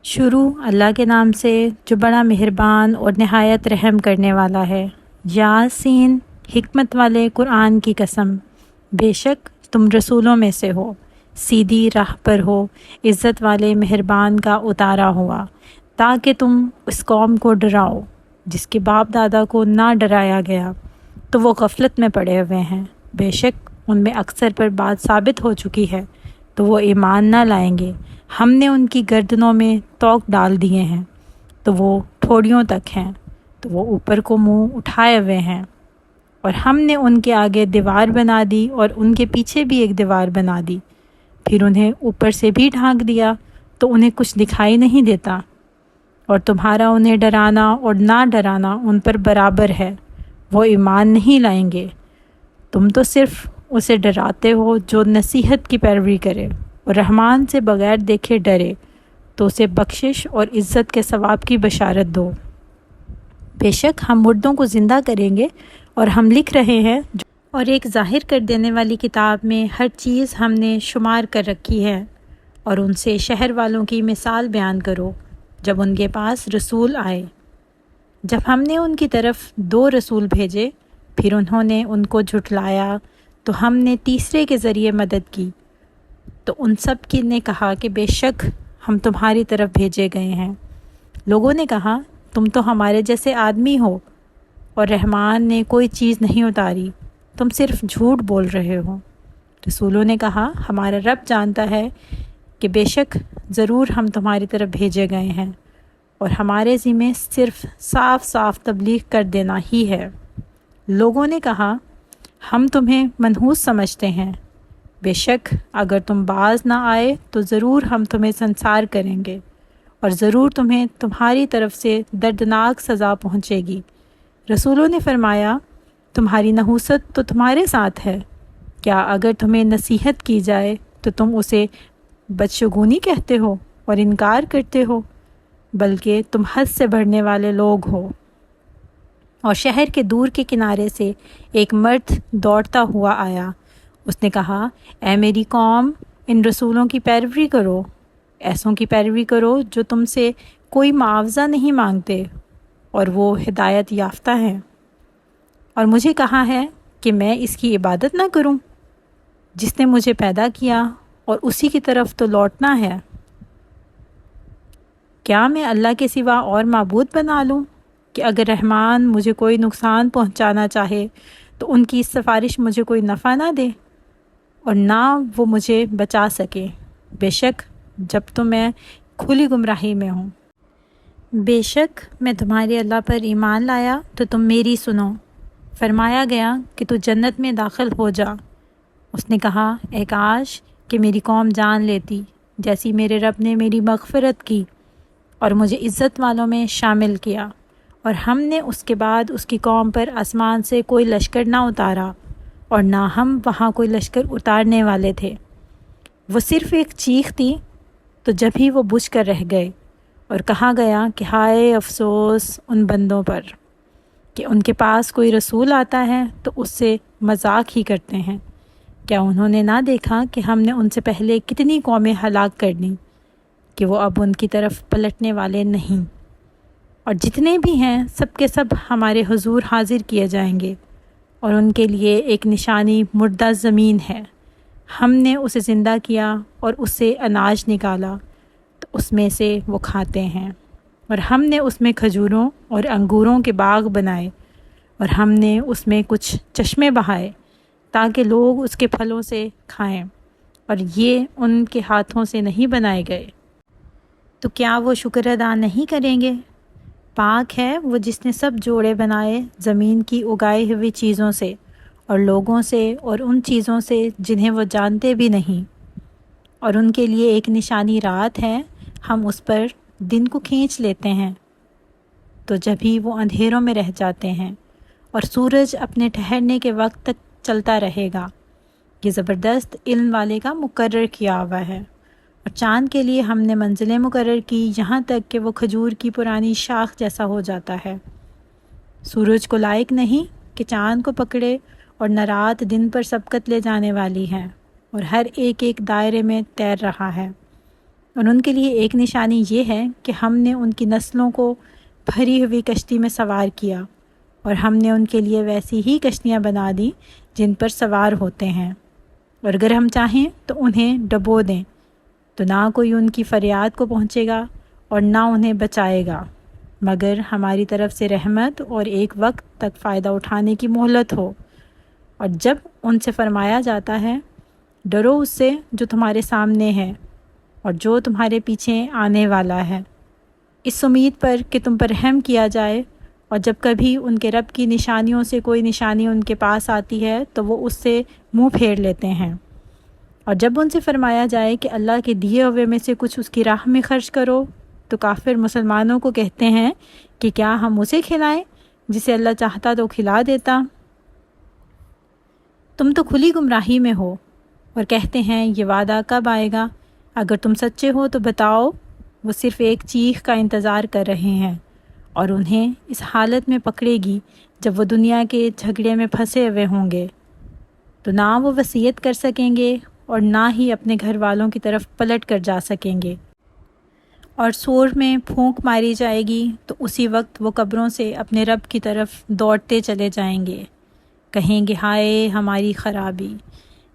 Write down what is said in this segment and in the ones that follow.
شروع اللہ کے نام سے جو بڑا مہربان اور نہایت رحم کرنے والا ہے۔ یاسین، حکمت والے قرآن کی قسم، بے شک تم رسولوں میں سے ہو، سیدھی راہ پر ہو، عزت والے مہربان کا اتارا ہوا، تاکہ تم اس قوم کو ڈراؤ جس کے باپ دادا کو نہ ڈرایا گیا تو وہ غفلت میں پڑے ہوئے ہیں۔ بے شک ان میں اکثر پر بات ثابت ہو چکی ہے تو وہ ایمان نہ لائیں گے۔ ہم نے ان کی گردنوں میں توق ڈال دیے ہیں تو وہ ٹھوڑیوں تک ہیں، تو وہ اوپر کو منہ اٹھائے ہوئے ہیں، اور ہم نے ان کے آگے دیوار بنا دی اور ان کے پیچھے بھی ایک دیوار بنا دی، پھر انہیں اوپر سے بھی ڈھانک دیا تو انہیں کچھ دکھائی نہیں دیتا، اور تمہارا انہیں ڈرانا اور نہ ڈرانا ان پر برابر ہے، وہ ایمان نہیں لائیں گے۔ تم تو صرف اسے ڈراتے ہو جو نصیحت کی پیروی کرے اور رحمان سے بغیر دیکھے ڈرے، تو اسے بخشش اور عزت کے ثواب کی بشارت دو۔ بے شک ہم مردوں کو زندہ کریں گے، اور ہم لکھ رہے ہیں اور ایک ظاہر کر دینے والی کتاب میں ہر چیز ہم نے شمار کر رکھی ہے۔ اور ان سے شہر والوں کی مثال بیان کرو جب ان کے پاس رسول آئے، جب ہم نے ان کی طرف 2 رسول بھیجے، پھر انہوں نے ان کو جھٹلایا تو ہم نے تیسرے کے ذریعے مدد کی، تو ان سب کی نے کہا کہ بے شک ہم تمہاری طرف بھیجے گئے ہیں۔ لوگوں نے کہا تم تو ہمارے جیسے آدمی ہو، اور رحمان نے کوئی چیز نہیں اتاری، تم صرف جھوٹ بول رہے ہو۔ رسولوں نے کہا ہمارا رب جانتا ہے کہ بے شک ضرور ہم تمہاری طرف بھیجے گئے ہیں، اور ہمارے ذمہ صرف صاف صاف تبلیغ کر دینا ہی ہے۔ لوگوں نے کہا ہم تمہیں منحوس سمجھتے ہیں، بے شک اگر تم باز نہ آئے تو ضرور ہم تمہیں سنسار کریں گے، اور ضرور تمہیں تمہاری طرف سے دردناک سزا پہنچے گی۔ رسولوں نے فرمایا تمہاری نحوست تو تمہارے ساتھ ہے، کیا اگر تمہیں نصیحت کی جائے تو تم اسے بدشگونی کہتے ہو اور انکار کرتے ہو؟ بلکہ تم حد سے بڑھنے والے لوگ ہو۔ اور شہر کے دور کے کنارے سے ایک مرد دوڑتا ہوا آیا، اس نے کہا اے میری قوم، ان رسولوں کی پیروی کرو، ایسوں کی پیروی کرو جو تم سے کوئی معاوضہ نہیں مانگتے اور وہ ہدایت یافتہ ہیں، اور مجھے کہا ہے کہ میں اس کی عبادت نہ کروں جس نے مجھے پیدا کیا، اور اسی کی طرف تو لوٹنا ہے۔ کیا میں اللہ کے سوا اور معبود بنا لوں کہ اگر رحمان مجھے کوئی نقصان پہنچانا چاہے تو ان کی سفارش مجھے کوئی نفع نہ دے اور نہ وہ مجھے بچا سکے؟ بے شک جب تو میں کھلی گمراہی میں ہوں۔ بے شک میں تمہارے اللہ پر ایمان لایا تو تم میری سنو۔ فرمایا گیا کہ تو جنت میں داخل ہو جا۔ اس نے کہا اے کاش کہ میری قوم جان لیتی جیسی میرے رب نے میری مغفرت کی اور مجھے عزت والوں میں شامل کیا، اور ہم نے اس کے بعد اس کی قوم پر آسمان سے کوئی لشکر نہ اتارا، اور نہ ہم وہاں کوئی لشکر اتارنے والے تھے۔ وہ صرف ایک چیخ تھی تو جب ہی وہ بجھ کر رہ گئے، اور کہا گیا کہ ہائے افسوس ان بندوں پر کہ ان کے پاس کوئی رسول آتا ہے تو اس سے مذاق ہی کرتے ہیں۔ کیا انہوں نے نہ دیکھا کہ ہم نے ان سے پہلے کتنی قومیں ہلاک کر دیں کہ وہ اب ان کی طرف پلٹنے والے نہیں؟ اور جتنے بھی ہیں سب کے سب ہمارے حضور حاضر کیے جائیں گے، اور ان کے لیے ایک نشانی مردہ زمین ہے۔ ہم نے اسے زندہ کیا اور اس سے اناج نکالا تو اس میں سے وہ کھاتے ہیں، اور ہم نے اس میں کھجوروں اور انگوروں کے باغ بنائے، اور ہم نے اس میں کچھ چشمے بہائے تاکہ لوگ اس کے پھلوں سے کھائیں، اور یہ ان کے ہاتھوں سے نہیں بنائے گئے۔ تو کیا وہ شکر ادا نہیں کریں گے؟ پاک ہے وہ جس نے سب جوڑے بنائے زمین کی اگائی ہوئی چیزوں سے اور لوگوں سے اور ان چیزوں سے جنہیں وہ جانتے بھی نہیں، اور ان کے لیے ایک نشانی رات ہے، ہم اس پر دن کو کھینچ لیتے ہیں تو جب ہی وہ اندھیروں میں رہ جاتے ہیں، اور سورج اپنے ٹھہرنے کے وقت تک چلتا رہے گا۔ یہ زبردست علم والے کا مقرر کیا ہوا ہے۔ اور چاند کے لیے ہم نے منزلیں مقرر کی یہاں تک کہ وہ کھجور کی پرانی شاخ جیسا ہو جاتا ہے۔ سورج کو لائق نہیں کہ چاند کو پکڑے، اور نہ رات دن پر سبقت لے جانے والی ہے، اور ہر ایک ایک دائرے میں تیر رہا ہے۔ اور ان کے لیے ایک نشانی یہ ہے کہ ہم نے ان کی نسلوں کو بھری ہوئی کشتی میں سوار کیا، اور ہم نے ان کے لیے ویسی ہی کشتیاں بنا دی جن پر سوار ہوتے ہیں، اور اگر ہم چاہیں تو انہیں ڈبو دیں تو نہ کوئی ان کی فریاد کو پہنچے گا اور نہ انہیں بچائے گا، مگر ہماری طرف سے رحمت اور ایک وقت تک فائدہ اٹھانے کی مہلت ہو۔ اور جب ان سے فرمایا جاتا ہے ڈرو اس سے جو تمہارے سامنے ہے اور جو تمہارے پیچھے آنے والا ہے، اس امید پر کہ تم پر رحم کیا جائے، اور جب کبھی ان کے رب کی نشانیوں سے کوئی نشانی ان کے پاس آتی ہے تو وہ اس سے منہ پھیر لیتے ہیں۔ اور جب ان سے فرمایا جائے کہ اللہ کے دیے ہوئے میں سے کچھ اس کی راہ میں خرچ کرو، تو کافر مسلمانوں کو کہتے ہیں کہ کیا ہم اسے کھلائیں جسے اللہ چاہتا تو کھلا دیتا؟ تم تو کھلی گمراہی میں ہو۔ اور کہتے ہیں یہ وعدہ کب آئے گا؟ اگر تم سچے ہو تو بتاؤ۔ وہ صرف ایک چیخ کا انتظار کر رہے ہیں، اور انہیں اس حالت میں پکڑے گی جب وہ دنیا کے جھگڑے میں پھنسے ہوئے ہوں گے، تو نہ وہ وصیت کر سکیں گے اور نہ ہی اپنے گھر والوں کی طرف پلٹ کر جا سکیں گے۔ اور سور میں پھونک ماری جائے گی تو اسی وقت وہ قبروں سے اپنے رب کی طرف دوڑتے چلے جائیں گے، کہیں گے ہائے ہماری خرابی،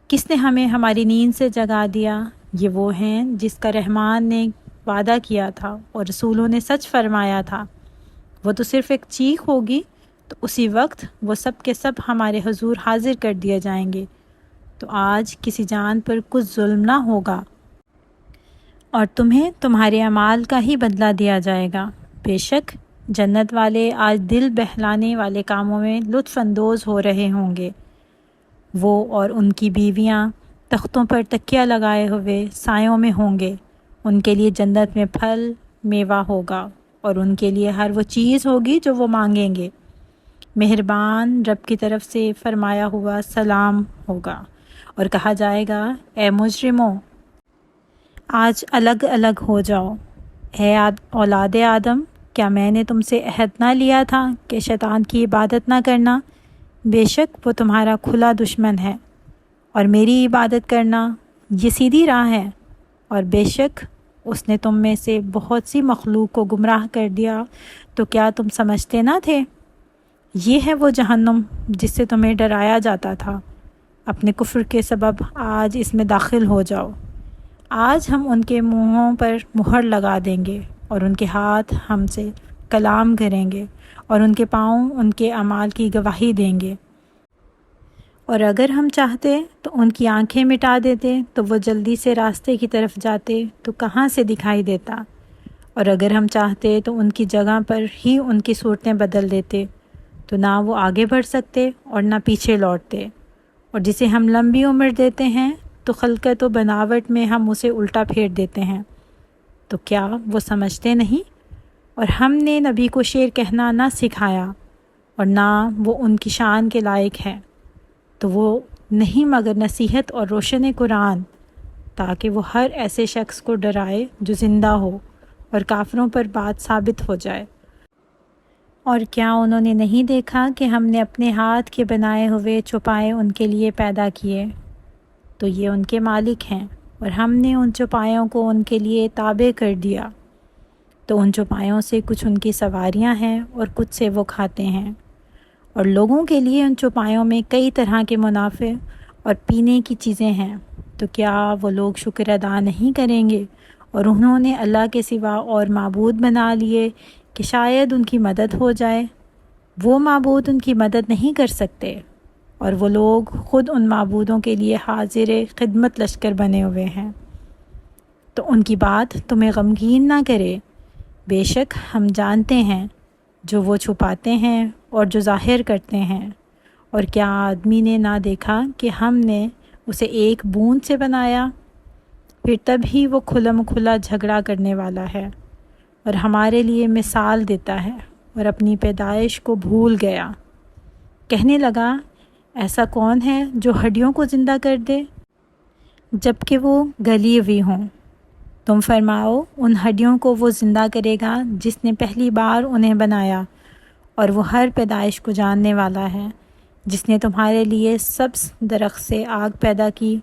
کس نے ہمیں ہماری نیند سے جگا دیا؟ یہ وہ ہیں جس کا رحمان نے وعدہ کیا تھا اور رسولوں نے سچ فرمایا تھا۔ وہ تو صرف ایک چیخ ہوگی تو اسی وقت وہ سب کے سب ہمارے حضور حاضر کر دیے جائیں گے، تو آج کسی جان پر کچھ ظلم نہ ہوگا، اور تمہیں تمہارے اعمال کا ہی بدلہ دیا جائے گا۔ بے شک جنت والے آج دل بہلانے والے کاموں میں لطف اندوز ہو رہے ہوں گے۔ وہ اور ان کی بیویاں تختوں پر تکیہ لگائے ہوئے سایوں میں ہوں گے، ان کے لیے جنت میں پھل میوہ ہوگا، اور ان کے لیے ہر وہ چیز ہوگی جو وہ مانگیں گے۔ مہربان رب کی طرف سے فرمایا ہوا سلام ہوگا، اور کہا جائے گا اے مجرموں، آج الگ الگ ہو جاؤ۔ اے اولاد آدم، کیا میں نے تم سے عہد نہ لیا تھا کہ شیطان کی عبادت نہ کرنا؟ بے شک وہ تمہارا کھلا دشمن ہے، اور میری عبادت کرنا یہ سیدھی راہ ہے، اور بے شک اس نے تم میں سے بہت سی مخلوق کو گمراہ کر دیا، تو کیا تم سمجھتے نہ تھے؟ یہ ہے وہ جہنم جس سے تمہیں ڈرایا جاتا تھا، اپنے کفر کے سبب آج اس میں داخل ہو جاؤ۔ آج ہم ان کے منہوں پر مہر لگا دیں گے، اور ان کے ہاتھ ہم سے کلام کریں گے، اور ان کے پاؤں ان کے اعمال کی گواہی دیں گے۔ اور اگر ہم چاہتے تو ان کی آنکھیں مٹا دیتے تو وہ جلدی سے راستے کی طرف جاتے تو کہاں سے دکھائی دیتا، اور اگر ہم چاہتے تو ان کی جگہ پر ہی ان کی صورتیں بدل دیتے تو نہ وہ آگے بڑھ سکتے اور نہ پیچھے لوٹتے۔ اور جسے ہم لمبی عمر دیتے ہیں تو خلقت و بناوٹ میں ہم اسے الٹا پھیر دیتے ہیں، تو کیا وہ سمجھتے نہیں؟ اور ہم نے نبی کو شعر کہنا نہ سکھایا، اور نہ وہ ان کی شان کے لائق ہے، تو وہ نہیں مگر نصیحت اور روشن قرآن، تاکہ وہ ہر ایسے شخص کو ڈرائے جو زندہ ہو اور کافروں پر بات ثابت ہو جائے۔ اور کیا انہوں نے نہیں دیکھا کہ ہم نے اپنے ہاتھ کے بنائے ہوئے چوپائے ان کے لیے پیدا کیے؟ تو یہ ان کے مالک ہیں، اور ہم نے ان چوپایوں کو ان کے لیے تابع کر دیا، تو ان چوپایوں سے کچھ ان کی سواریاں ہیں اور کچھ سے وہ کھاتے ہیں، اور لوگوں کے لیے ان چوپایوں میں کئی طرح کے منافع اور پینے کی چیزیں ہیں، تو کیا وہ لوگ شکر ادا نہیں کریں گے؟ اور انہوں نے اللہ کے سوا اور معبود بنا لیے کہ شاید ان کی مدد ہو جائے، وہ معبود ان کی مدد نہیں کر سکتے، اور وہ لوگ خود ان معبودوں کے لیے حاضر خدمت لشکر بنے ہوئے ہیں، تو ان کی بات تمہیں غمگین نہ کرے۔ بے شک ہم جانتے ہیں جو وہ چھپاتے ہیں اور جو ظاہر کرتے ہیں۔ اور کیا آدمی نے نہ دیکھا کہ ہم نے اسے ایک بوند سے بنایا، پھر تب ہی وہ کھلم کھلا جھگڑا کرنے والا ہے، اور ہمارے لیے مثال دیتا ہے، اور اپنی پیدائش کو بھول گیا۔ کہنے لگا ایسا کون ہے جو ہڈیوں کو زندہ کر دے جب کہ وہ گلی ہوئی ہوں؟ تم فرماؤ ان ہڈیوں کو وہ زندہ کرے گا جس نے پہلی بار انہیں بنایا، اور وہ ہر پیدائش کو جاننے والا ہے۔ جس نے تمہارے لیے سبز درخت سے آگ پیدا کی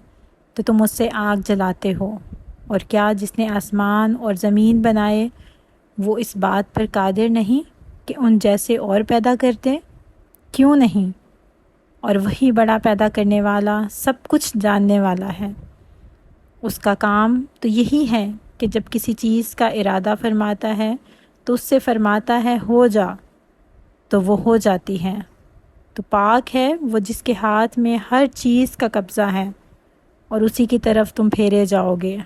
تو تم اس سے آگ جلاتے ہو، اور کیا جس نے آسمان اور زمین بنائے وہ اس بات پر قادر نہیں کہ ان جیسے اور پیدا کر دے؟ کیوں نہیں؟ اور وہی بڑا پیدا کرنے والا سب کچھ جاننے والا ہے۔ اس کا کام تو یہی ہے کہ جب کسی چیز کا ارادہ فرماتا ہے تو اس سے فرماتا ہے ہو جا، تو وہ ہو جاتی ہے۔ تو پاک ہے وہ جس کے ہاتھ میں ہر چیز کا قبضہ ہے، اور اسی کی طرف تم پھیرے جاؤ گے۔